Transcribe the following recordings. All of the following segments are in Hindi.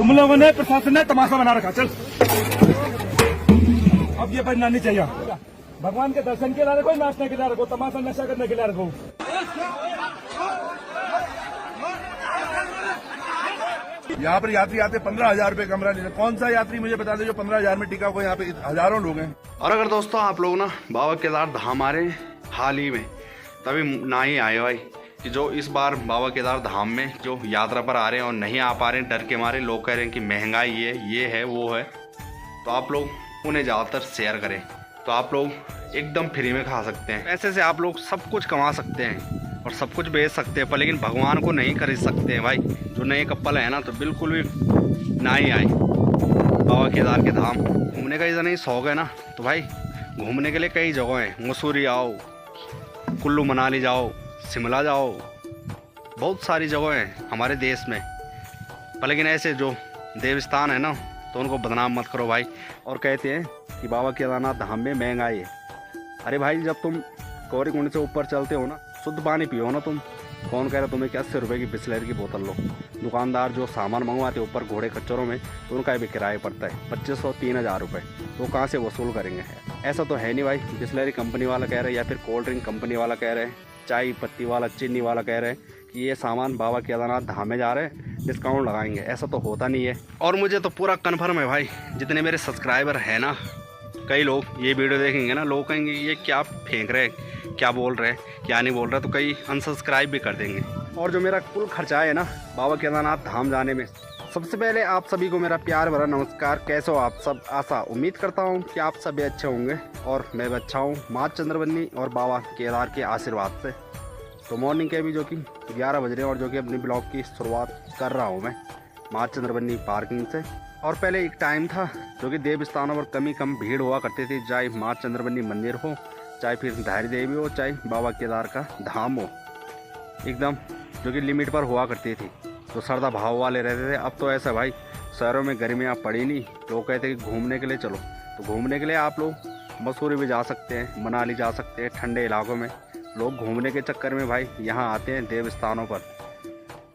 तुम लोगों ने प्रशासन ने तमाशा बना रखा। चल अब ये बनना नहीं चाहिए। भगवान के दर्शन के लिए रखो, नाचने के लिए रखो, तमाशा नशा करने के लिए रखो। यहाँ पर यात्री आते 15,000 रुपए कमरा लेते। कौन सा यात्री मुझे बता दे जो 15,000 में टिका हुआ? यहाँ पे हजारों लोग हैं। और अगर दोस्तों आप लोग ना बाबा केदार धाम आ रहे हैं हाल ही में, तभी ना ही आए भाई कि जो इस बार बाबा केदार धाम में जो यात्रा पर आ रहे हैं और नहीं आ पा रहे हैं डर के मारे, लोग कह रहे हैं कि महंगाई है, ये है, वो है, तो आप लोग उन्हें ज़्यादातर शेयर करें। तो आप लोग एकदम फ्री में खा सकते हैं। पैसे से आप लोग सब कुछ कमा सकते हैं और सब कुछ बेच सकते हैं, पर लेकिन भगवान को नहीं खरीद सकते हैं भाई। जो नए कपल है ना तो बिल्कुल भी ना ही आए बाबा केदार के धाम। घूमने का इतना ही शौक है ना तो भाई घूमने के लिए कई जगह हैं। मसूरी आओ, कुल्लू मनाली जाओ, शिमला जाओ, बहुत सारी जगह हैं हमारे देश में। पर लेकिन ऐसे जो देवस्थान है ना तो उनको बदनाम मत करो भाई। और कहते हैं कि बाबा केदारनाथ धाम में महंगाई है। अरे भाई जब तुम गौरीकुंड से ऊपर चलते हो ना, शुद्ध पानी पियो ना तुम। कौन कह रहा तुम्हें कि 80 रुपये की बिस्लरी की बोतल लो। दुकानदार जो सामान मंगवाते ऊपर घोड़े खच्चरों में, तो उनका भी किराया पड़ता है 2500 3,000 रुपये। तो कहाँ से वसूल करेंगे? ऐसा तो है नहीं भाई। बिस्लरी कंपनी वाला कह रहे हैं या फिर कोल्ड ड्रिंक कंपनी वाला कह रहे हैं, चाय पत्ती वाला, चीनी वाला कह रहे हैं कि ये सामान बाबा केदारनाथ धाम में जा रहे हैं, डिस्काउंट लगाएंगे। ऐसा तो होता नहीं है। और मुझे तो पूरा कन्फर्म है भाई, जितने मेरे सब्सक्राइबर हैं ना, कई लोग ये वीडियो देखेंगे ना, लोग कहेंगे ये क्या फेंक रहे हैं, क्या बोल रहे हैं, क्या नहीं बोल रहे, तो कई अनसब्सक्राइब भी कर देंगे। और जो मेरा कुल खर्चा है ना बाबा केदारनाथ धाम जाने में, सबसे पहले आप सभी को मेरा प्यार भरा नमस्कार। कैसे हो आप सब? आशा उम्मीद करता हूँ कि आप सभी अच्छे होंगे और मैं भी अच्छा हूँ, माँ चंद्रवन्नी और बाबा केदार के आशीर्वाद से। तो मॉर्निंग के भी जो कि 11 बज रहे हैं और जो कि अपनी ब्लॉग की शुरुआत कर रहा हूँ मैं माँ चंद्रवन्नी पार्किंग से। और पहले एक टाइम था जो कि देव स्थानों पर कम भीड़ हुआ करती थी, चाहे माँ चंद्रवन्नी मंदिर हो, चाहे फिर धारी देवी हो, चाहे बाबा केदार का धाम हो, एकदम जो कि लिमिट पर हुआ करती थी, तो श्रद्धा भाव वाले रहते थे। अब तो ऐसा भाई शहरों में गर्मियाँ पड़ी नहीं, लोग कहते कि घूमने के लिए चलो, तो घूमने के लिए आप लोग मसूरी भी जा सकते हैं, मनाली जा सकते हैं। ठंडे इलाकों में लोग घूमने के चक्कर में भाई यहाँ आते हैं देव स्थानों पर।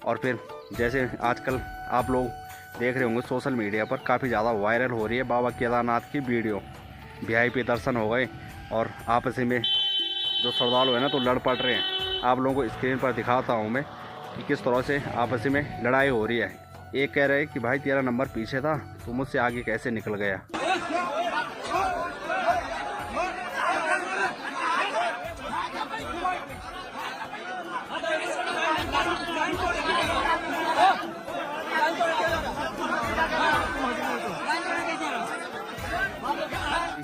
और फिर जैसे आजकल आप लोग देख रहे होंगे सोशल मीडिया पर काफ़ी ज़्यादा वायरल हो रही है बाबा केदारनाथ की वीडियो। वीआईपी दर्शन हो गए और आपस में जो श्रद्धालु है ना तो लड़ पड़ रहे हैं। आप लोगों को स्क्रीन पर दिखाता हूँ मैं कि किस तरह से आपस में लड़ाई हो रही है। एक कह रहे हैं कि भाई तेरा नंबर पीछे था, तो मुझसे आगे कैसे निकल गया।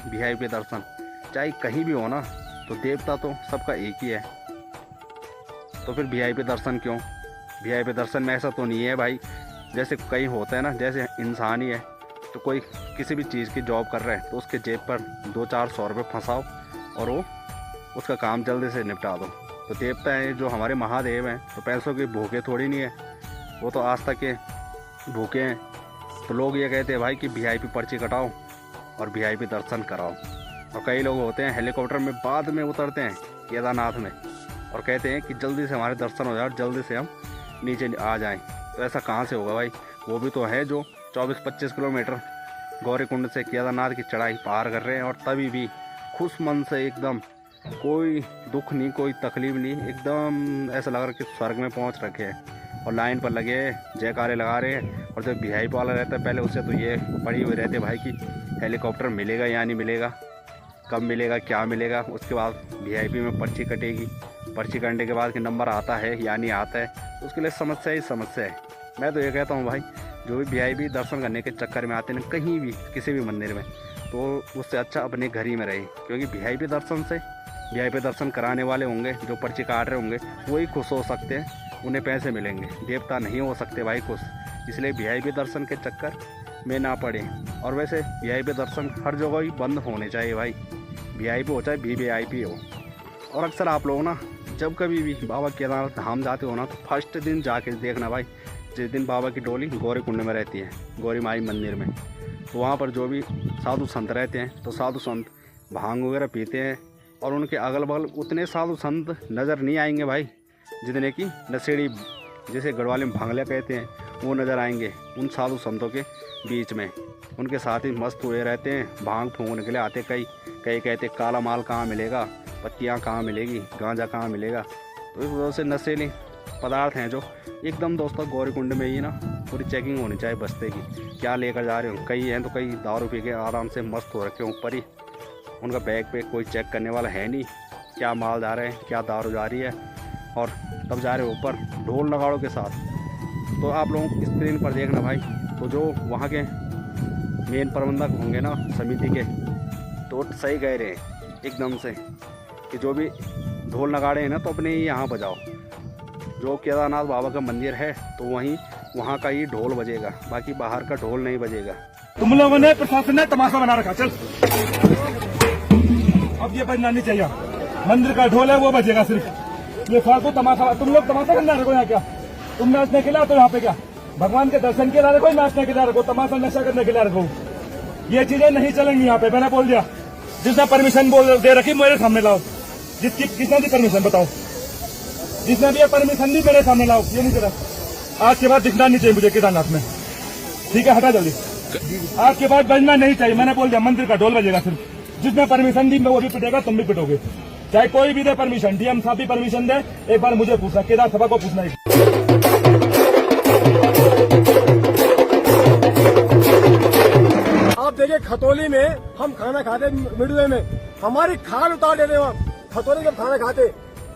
वीआईपी दर्शन चाहे कहीं भी हो ना, तो देवता तो सबका एक ही है, तो फिर वीआईपी दर्शन क्यों? वीआईपी दर्शन में ऐसा तो नहीं है भाई जैसे कहीं होता है ना, जैसे इंसान ही है तो कोई किसी भी चीज़ की जॉब कर रहा है तो उसके जेब पर 200-400 रुपये फंसाओ और वो उसका काम जल्दी से निपटा दो। तो देवता है जो हमारे महादेव हैं तो पैसों के भूखे थोड़ी नहीं है, वो तो आस्था के भूखे हैं। तो लोग ये कहते हैं भाई कि वीआईपी पर्ची कटाओ और वीआईपी दर्शन कराओ। और कई लोग होते हैं हेलीकॉप्टर में बाद में उतरते हैं केदारनाथ में और कहते हैं कि जल्दी से हमारे दर्शन हो जाए और जल्दी से हम नीचे आ जाएं। तो ऐसा कहाँ से होगा भाई? वो भी तो है जो 24-25 किलोमीटर गौरीकुंड से केदारनाथ की चढ़ाई पार कर रहे हैं और तभी भी खुश मन से, एकदम कोई दुख नहीं, कोई तकलीफ नहीं, एकदम ऐसा लग रहा है कि स्वर्ग में पहुँच रखे हैं। और लाइन पर लगे जयकारे लगा रहे हैं। और जब वीआईपी वाला रहता है पहले उससे तो ये पड़ी हुई रहती है भाई कि हेलीकॉप्टर मिलेगा या नहीं मिलेगा, कब मिलेगा, क्या मिलेगा। उसके बाद वीआईपी में पर्ची कटेगी, पर्ची कटने के बाद कि नंबर आता है या नहीं आता है, तो उसके लिए समस्या ही समस्या है। मैं तो ये कहता हूँ भाई जो भी वीआईपी दर्शन करने के चक्कर में आते हैं कहीं भी किसी भी मंदिर में, तो उससे अच्छा अपने घर ही में रहे। क्योंकि वीआईपी दर्शन से वीआईपी दर्शन कराने वाले होंगे, जो पर्ची काट रहे होंगे, वही खुश हो सकते हैं, उन्हें पैसे मिलेंगे। देवता नहीं हो सकते भाई खुश, इसलिए वीआईपी दर्शन के चक्कर में ना पड़े। और वैसे वीआईपी दर्शन हर जगह ही बंद होने चाहिए भाई, वीआईपी हो चाहे वीवीआईपी हो। और अक्सर आप लोग ना जब कभी भी बाबा केदारनाथ धाम जाते हो ना तो फर्स्ट दिन जाके देखना भाई, जिस दिन बाबा की डोली गौरीकुंड में रहती है, गौरी माई मंदिर में, तो वहाँ पर जो भी साधु संत रहते हैं तो साधु संत भांग वगैरह पीते हैं। और उनके अगल बगल उतने साधु संत नज़र नहीं आएंगे भाई जितने कि नशेड़ी, जैसे गढ़वाली में भांगले कहते हैं, वो नज़र आएंगे उन साधु संतों के बीच में। उनके साथ ही मस्त हुए रहते हैं, भांग फूंकने के लिए आते। कई कहते काला माल कहाँ मिलेगा, पत्तियाँ कहाँ मिलेगी, गांजा कहाँ मिलेगा। तो इस वजह से नशीले पदार्थ हैं जो एकदम दोस्तों गौरीकुंड में ही ना पूरी चेकिंग होनी चाहिए बस्ते की, क्या लेकर जा रहे हो। कई हैं तो कई दारू पी के आराम से मस्त हो रखे ऊपर ही, उनका बैग पे कोई चेक करने वाला है नहीं, क्या माल जा रहे हैं, क्या दारू जा रही है, और तब जा रहे ऊपर ढोल नगाड़ों के साथ। तो आप लोग स्क्रीन पर देखना भाई, तो जो वहाँ के मेन प्रबंधक होंगे ना समिति के, तो सही कह रहे हैं एकदम से कि जो भी ढोल नगाड़े हैं ना तो अपने ही यहाँ बजाओ। जो केदारनाथ बाबा का मंदिर है तो वहाँ का ही ढोल बजेगा, बाकी बाहर का ढोल नहीं बजेगा। तुम लोगों ने प्रशासन ने तमाशा बना रखा। चल अब ये बजना नहीं चाहिए, मंदिर का ढोल है वो बजेगा सिर्फ। ये फालतू तमाशा, तुम लोग तमाशा करना रखो यहाँ। क्या तुम नाचने के लिए तो यहाँ पे क्या भगवान के दर्शन के लिए रखो, नाचने के लिए रखो, तमाशा नशा करने के लिए रखो। ये चीजें नहीं चलेंगी यहाँ पे, मैंने बोल दिया। जिसने परमिशन बोल दे रखी मेरे सामने लाओ, किसने दी परमिशन बताओ, जिसने भी परमिशन दी मेरे सामने लाओ। ये नहीं चला, आज के बाद दिखना नहीं चाहिए मुझे केदारनाथ में, ठीक है? हटा जल्दी, आज के बाद बजना नहीं चाहिए, मैंने बोल दिया। मंदिर का ढोल बजेगा सिर्फ, जिसने परमिशन दी वो भी पिटेगा, तुम भी पिटोगे, चाहे कोई भी दे परमिशन। डीएम साहब भी परमिशन दे, एक बार मुझे पूछना, केदार सभा को पूछना है। आप देखिए खतौली में हम खाना खाते मिडवे में, हमारी खाल उतार देते वहाँ। खतौली जब खाना खाते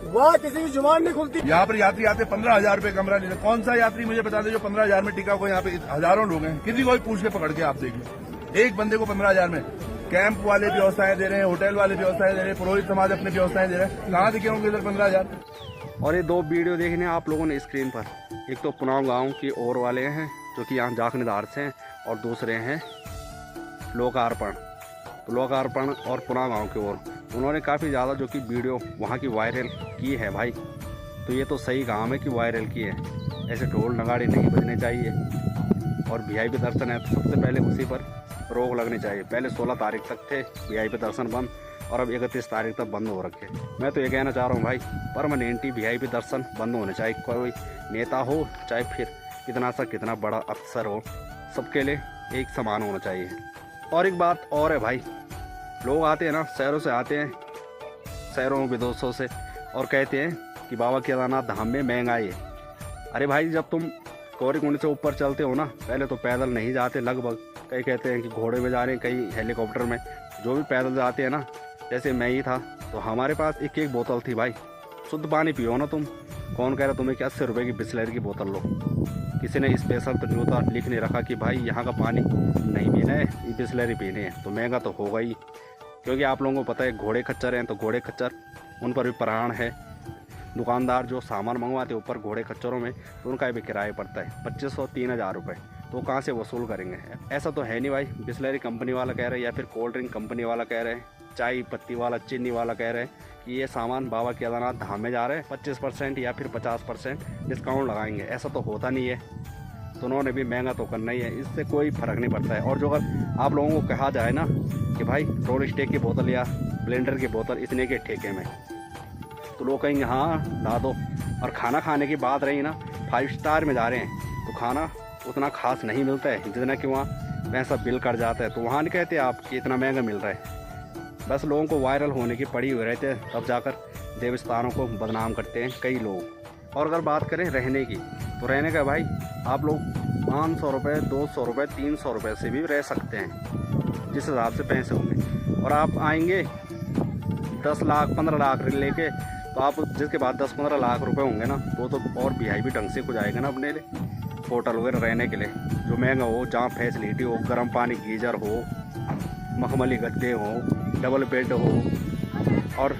वहाँ किसी की जुबान नहीं खुलती। यहाँ पर यात्री आते 15,000 रुपए कमरा लेते। कौन सा यात्री मुझे बता दे जो 15,000 में टिका को। यहाँ पे हजारों लोग हैं, किसी को भी पूछ के पकड़ के आप देख लो, एक बंदे को 15,000 में। कैंप वाले व्यवस्थाएं दे रहे हैं, होटल वाले व्यवस्थाएं दे रहे हैं, पुरोहित समाज अपनी व्यवस्थाएं दे रहे हैं। कहाँ दिखे होंगे इधर 15,000? और ये दो वीडियो देखने आप लोगों ने स्क्रीन पर, एक तो पुनाव गांव की ओर वाले हैं जो कि यहाँ जाखनीधार से हैं, और दूसरे हैं लोकार्पण। तो लोकार्पण और पुनाव गांव की ओर उन्होंने काफ़ी ज़्यादा जो कि वीडियो वहाँ की वायरल की है भाई। तो ये तो सही काम है कि वायरल की है, ऐसे ढोल नगाड़े नहीं बजने चाहिए। और वीआईपी दर्शन है तो सबसे पहले उसी पर रोक लगनी चाहिए। पहले 16 तारीख तक थे वीआईपी दर्शन बंद, और अब 31 तारीख तक बंद हो रखे। मैं तो ये कहना चाह रहा हूँ भाई, परमानेंटली वीआईपी दर्शन बंद होने चाहिए। कोई नेता हो चाहे फिर कितना सा कितना बड़ा अफसर हो, सबके लिए एक समान होना चाहिए। और एक बात और है भाई, लोग आते हैं ना शहरों से आते हैं, शहरों विदेशों से, और कहते हैं कि बाबा केदारनाथ धाम में महंगाई है। अरे भाई जब तुम गौरीकुंड से ऊपर चलते हो ना, पहले तो पैदल नहीं जाते लगभग, कई कहते हैं कि घोड़े में जा रहे हैं, कई हेलीकॉप्टर में। जो भी पैदल जाते हैं ना, जैसे मैं ही था तो हमारे पास एक बोतल थी भाई। शुद्ध पानी पियो ना तुम, कौन कह रहा तुम्हें कि 80 रुपये की बिस्लरी की बोतल लो। किसी ने स्पेशल तो जो था लिख नहीं रखा कि भाई यहाँ का पानी नहीं पीना है, ये बिस्लरी पीनी है। तो महंगा तो होगा ही, क्योंकि आप लोगों को पता है घोड़े खच्चर हैं, तो घोड़े खच्चर उन पर भी प्राण है। दुकानदार जो सामान मंगवाते हैं ऊपर घोड़े खच्चरों में, तो उनका भी किराया पड़ता है 2500-3000 रुपये। तो कहाँ से वसूल करेंगे? ऐसा तो है नहीं भाई, बिस्लरी कंपनी वाला कह रहे हैं या फिर कोल्ड ड्रिंक कंपनी वाला कह रहे हैं, चाय पत्ती वाला, चीनी वाला कह रहे हैं कि ये सामान बाबा केदारनाथ धाम में जा रहे हैं, 25% या फिर 50% डिस्काउंट लगाएंगे। ऐसा तो होता नहीं है, तो उन्होंने भी महंगा तो करना ही है, इससे कोई फ़र्क नहीं पड़ता है। और जो अगर आप लोगों को कहा जाए ना कि भाई रोल स्टेक की बोतल या ब्लेंडर की बोतल इतने के ठेके में, तो लोग कहेंगे हाँ ला दो। और खाना खाने की बात रही ना, 5 स्टार में जा रहे हैं तो खाना उतना खास नहीं मिलता है जितना कि वहाँ पैसा बिल कर जाता है। तो वहाँ नहीं कहते आप कि इतना महंगा मिल रहा है, बस लोगों को वायरल होने की पड़ी हुई रहते हैं, तब जाकर देवस्थानों को बदनाम करते हैं कई लोग। और अगर बात करें रहने की, तो रहने का भाई आप लोग 500 रुपये, 200 रुपये, 300 रुपये से भी रह सकते हैं, जिस हिसाब से पैसे होंगे। और आप आएंगे 10 लाख 15 लाख लेके, तो आप जिसके बाद 10-15 लाख रुपए होंगे ना, वो तो और वीआईपी ढंग से कुछ आएगा ना अपने लिए, होटल वगैरह रहने के लिए जो महंगा हो, जहाँ फैसिलिटी हो, गर्म पानी गीजर हो, मखमली गद्दे हो, डबल बेड हो। और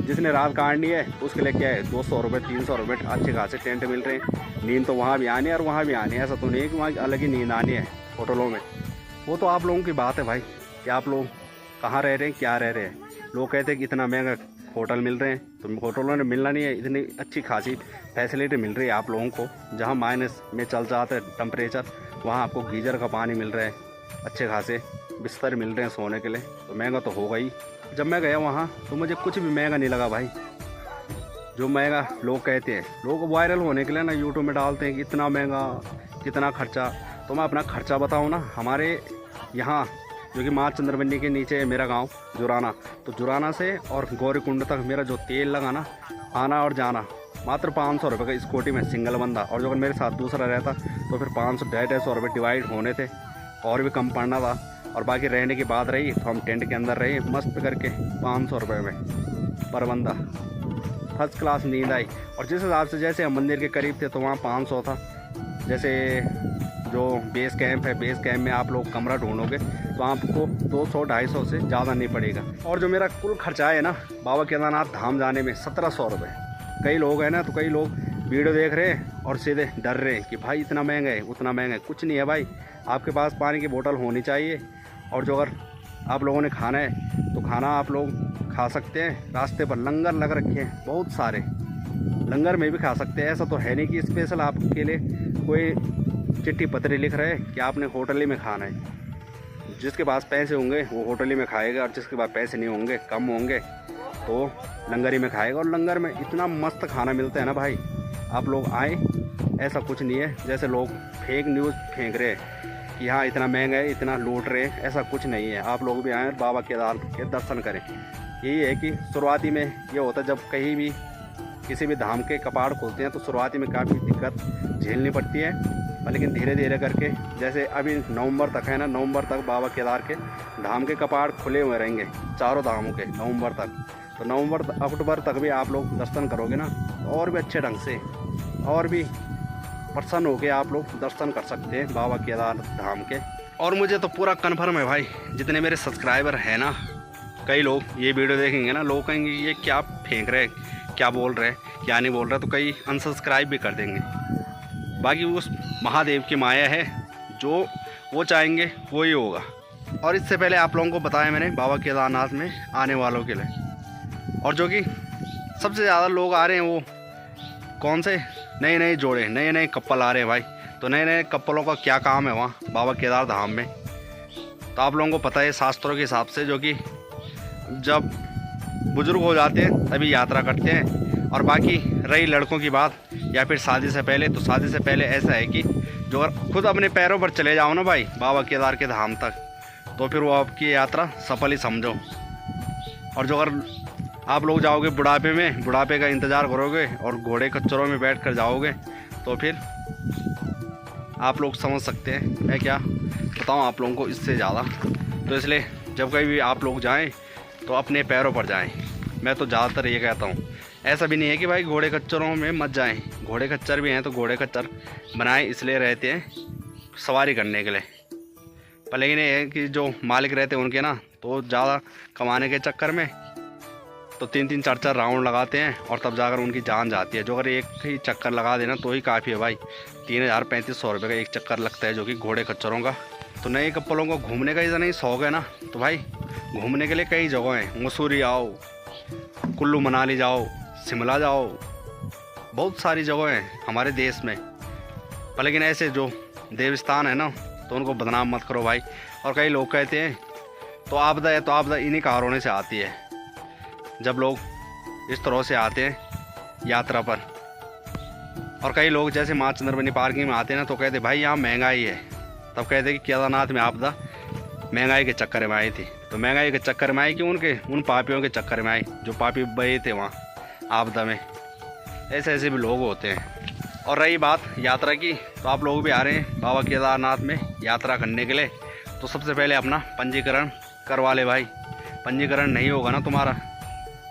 जिसने रात काटनी है उसके लिए क्या है, 200 रुपये 300 रुपये अच्छे खासे टेंट मिल रहे हैं। नींद तो वहाँ भी आनी है और वहाँ भी आनी है, ऐसा तो नहीं है कि वहाँ अलग ही नींद आनी है होटलों में। वो तो आप लोगों की बात है भाई कि आप लोग कहाँ रह रहे हैं, क्या रह रहे हैं। लोग कहते हैं कि इतना महंगा होटल मिल रहे हैं, तो होटलों ने मिलना नहीं है, इतनी अच्छी खासी फैसिलिटी मिल रही है आप लोगों को। जहाँ माइनस में चल जाता है टेम्परेचर, वहाँ आपको गीजर का पानी मिल रहा है, अच्छे खासे बिस्तर मिल रहे हैं सोने के लिए, तो महंगा तो होगा ही। जब मैं गया वहाँ तो मुझे कुछ भी महंगा नहीं लगा भाई। जो महंगा लोग कहते हैं, लोग वायरल होने के लिए ना यूट्यूब में डालते हैं कि इतना महंगा, कितना खर्चा, तो मैं अपना खर्चा बताऊँ ना, हमारे यहाँ जो कि माँ चंद्रवनी के नीचे है मेरा गांव जुराना, तो जुराना से और गौरीकुंड तक मेरा जो तेल लगा ना, आना और जाना मात्र 500 रुपये का स्कूटी में सिंगल बंदा, और जो अगर मेरे साथ दूसरा रहता तो फिर 500-250 रुपये डिवाइड होने थे और भी कम पड़ना था। और बाकी रहने की बात रही तो हम टेंट के अंदर रहे मस्त करके 500 रुपये में पर बंदा, फर्स्ट क्लास नींद आई। और जिस हिसाब से जैसे हम मंदिर के करीब थे तो वहाँ 500 था। जैसे जो बेस कैंप है, बेस कैंप में आप लोग कमरा ढूंढोगे तो आपको 200-250 से ज़्यादा नहीं पड़ेगा। और जो मेरा कुल खर्चा है ना बाबा केदारनाथ धाम जाने में 1700 रुपये। कई लोग हैं ना, तो कई लोग वीडियो देख रहे हैं और सीधे डर रहे हैं कि भाई इतना महंगा है, उतना महंगा है। कुछ नहीं है भाई, आपके पास पानी की बोतल होनी चाहिए। और जो अगर आप लोगों ने खाना है तो खाना आप लोग खा सकते हैं। रास्ते पर लंगर लग रखे हैं बहुत सारे, लंगर में भी खा सकते हैं। ऐसा तो है नहीं कि स्पेशल आपके लिए कोई चिट्ठी पत्री लिख रहे हैं कि आपने होटल ही में खाना है। जिसके पास पैसे होंगे वो होटल ही में खाएगा, और जिसके पास पैसे नहीं होंगे, कम होंगे, तो लंगर ही में खाएगा। और लंगर में इतना मस्त खाना मिलता है ना भाई, आप लोग आए, ऐसा कुछ नहीं है जैसे लोग फेक न्यूज़ फेंक रहे हैं कि हाँ इतना महंगा है, इतना लूट रहे हैं। ऐसा कुछ नहीं है। आप लोग भी आएँ और बाबा केदार के दर्शन करें। यही है कि शुरुआती में ये होता है, जब कहीं भी किसी भी धाम के कपाट खोलते हैं तो शुरुआती में काफ़ी दिक्कत झेलनी पड़ती है, लेकिन धीरे धीरे करके, जैसे अभी नवंबर तक है ना, नवंबर तक बाबा केदार के धाम के कपाट खुले हुए रहेंगे, चारों धामों के नवंबर तक। तो नवंबर अक्टूबर तक भी आप लोग दर्शन करोगे ना और भी अच्छे ढंग से, और भी प्रसन्न होकर आप लोग दर्शन कर सकते हैं बाबा केदार धाम के। और मुझे तो पूरा कन्फर्म है भाई, जितने मेरे सब्सक्राइबर हैं ना, कई लोग ये वीडियो देखेंगे ना, लोग कहेंगे ये क्या फेंक रहे, क्या बोल रहे, क्या नहीं बोल रहे, तो कई अनसब्सक्राइब भी कर देंगे। बाकी उस महादेव की माया है, जो वो चाहेंगे वो ही होगा। और इससे पहले आप लोगों को बताया मैंने बाबा केदारनाथ में आने वालों के लिए, और जो कि सबसे ज़्यादा लोग आ रहे हैं वो कौन से, नए नए जोड़े, नए नए कपल आ रहे हैं भाई। तो नए नए कपलों का क्या काम है वहाँ बाबा केदार धाम में, तो आप लोगों को पता है शास्त्रों के हिसाब से, जो कि जब बुजुर्ग हो जाते हैं तभी यात्रा करते हैं। और बाकी रही लड़कों की बात या फिर शादी से पहले, तो शादी से पहले ऐसा है कि जो अगर खुद अपने पैरों पर चले जाओ ना भाई बाबा केदार के धाम तक, तो फिर वो आपकी यात्रा सफल ही समझो। और जो अगर आप लोग जाओगे बुढ़ापे में, बुढ़ापे का इंतज़ार करोगे और घोड़े खच्चरों में बैठ कर जाओगे, तो फिर आप लोग समझ सकते हैं मैं क्या बताऊँ आप लोगों को इससे ज़्यादा। तो इसलिए जब कहीं भी आप लोग जाएं तो अपने पैरों पर जाएं। मैं तो ज़्यादातर ये कहता हूँ, ऐसा भी नहीं है कि भाई घोड़े खच्चरों में मत जाएं, घोड़े खच्चर भी हैं तो घोड़े खच्चर बनाए इसलिए रहते हैं सवारी करने के लिए। पर लेकिन ये है कि जो मालिक रहते हैं उनके ना, तो ज़्यादा कमाने के चक्कर में तो 3-3 4-4 राउंड लगाते हैं और तब जाकर उनकी जान जाती है। जो अगर एक ही चक्कर लगा देना तो ही काफ़ी है भाई, 3000-3500 रुपये का एक चक्कर लगता है, जो कि घोड़े खच्चरों का। तो नए कपलों को घूमने का इतना ही शौक है ना, तो भाई घूमने के लिए कई जगह हैं। मसूरी आओ, कुल्लू मनाली जाओ, शिमला जाओ, बहुत सारी जगह हैं हमारे देश में। पर लेकिन ऐसे जो देवस्थान है ना, तो उनको बदनाम मत करो भाई। और कई लोग कहते हैं तो आपदा है, तो आपदा इन्हीं कारणों से आती है, जब लोग इस तरह से आते हैं यात्रा पर। और कई लोग जैसे माँ चंद्रवनी पार्किंग में आते हैं ना, तो कहते भाई यहाँ महंगाई है, तब कहते कि केदारनाथ में आपदा महंगाई के चक्कर में आई थी। तो महंगाई के चक्कर में आई कि उन पापियों के चक्कर में आई जो पापी बहे थे वहाँ आपदा में। ऐसे ऐसे भी लोग होते हैं। और रही बात यात्रा की, तो आप लोग भी आ रहे हैं बाबा केदारनाथ में यात्रा करने के लिए, तो सबसे पहले अपना पंजीकरण करवा ले भाई। पंजीकरण नहीं होगा ना तुम्हारा,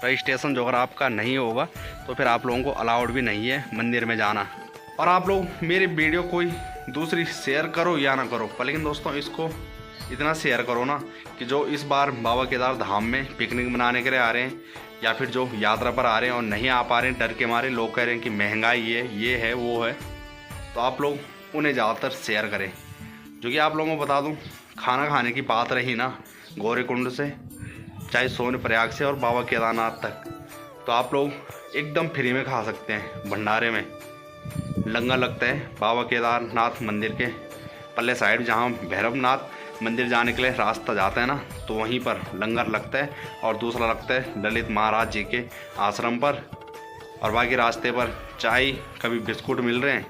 रजिस्ट्रेशन जो अगर आपका नहीं होगा, तो फिर आप लोगों को अलाउड भी नहीं है मंदिर में जाना। और आप लोग मेरी वीडियो कोई दूसरी शेयर करो या ना करो, पर लेकिन दोस्तों इसको इतना शेयर करो ना कि जो इस बार बाबा केदार धाम में पिकनिक मनाने के लिए आ रहे हैं, या फिर जो यात्रा पर आ रहे हैं और नहीं आ पा रहे हैं डर के मारे, लोग कह रहे हैं कि महंगाई ये है वो है, तो आप लोग उन्हें ज़्यादातर शेयर करें। जो कि आप लोगों को बता दूँ, खाना खाने की बात रही ना, गौरीकुंड से चाहे सोनप्रयाग से और बाबा केदारनाथ तक, तो आप लोग एकदम फ्री में खा सकते हैं। भंडारे में लंगर लगता है बाबा केदारनाथ मंदिर के पल्ले साइड, जहाँ भैरवनाथ मंदिर जाने के लिए रास्ता जाता है ना, तो वहीं पर लंगर लगता है। और दूसरा लगता है ललित महाराज जी के आश्रम पर। और बाकी रास्ते पर चाय, कभी बिस्कुट मिल रहे हैं,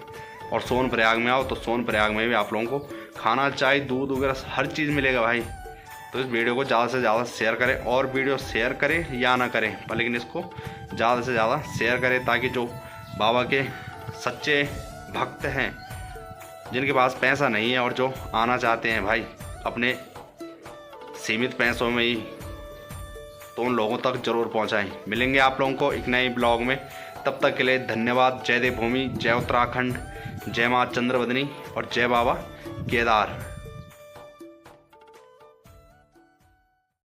और सोनप्रयाग में आओ तो सोनप्रयाग में भी आप लोगों को खाना, चाय, दूध वगैरह हर चीज़ मिलेगा भाई। तो इस वीडियो को ज़्यादा से ज़्यादा शेयर करें, और वीडियो शेयर करें या ना करें पर लेकिन इसको ज़्यादा से ज़्यादा शेयर करें, ताकि जो बाबा के सच्चे भक्त हैं, जिनके पास पैसा नहीं है और जो आना चाहते हैं भाई अपने सीमित पैसों में ही, तो उन लोगों तक ज़रूर पहुंचाएं। मिलेंगे आप लोगों को एक नए ब्लॉग में, तब तक के लिए धन्यवाद। जय देवभूमि, जय उत्तराखंड, जय माँ चंद्रवदनी और जय बाबा केदार।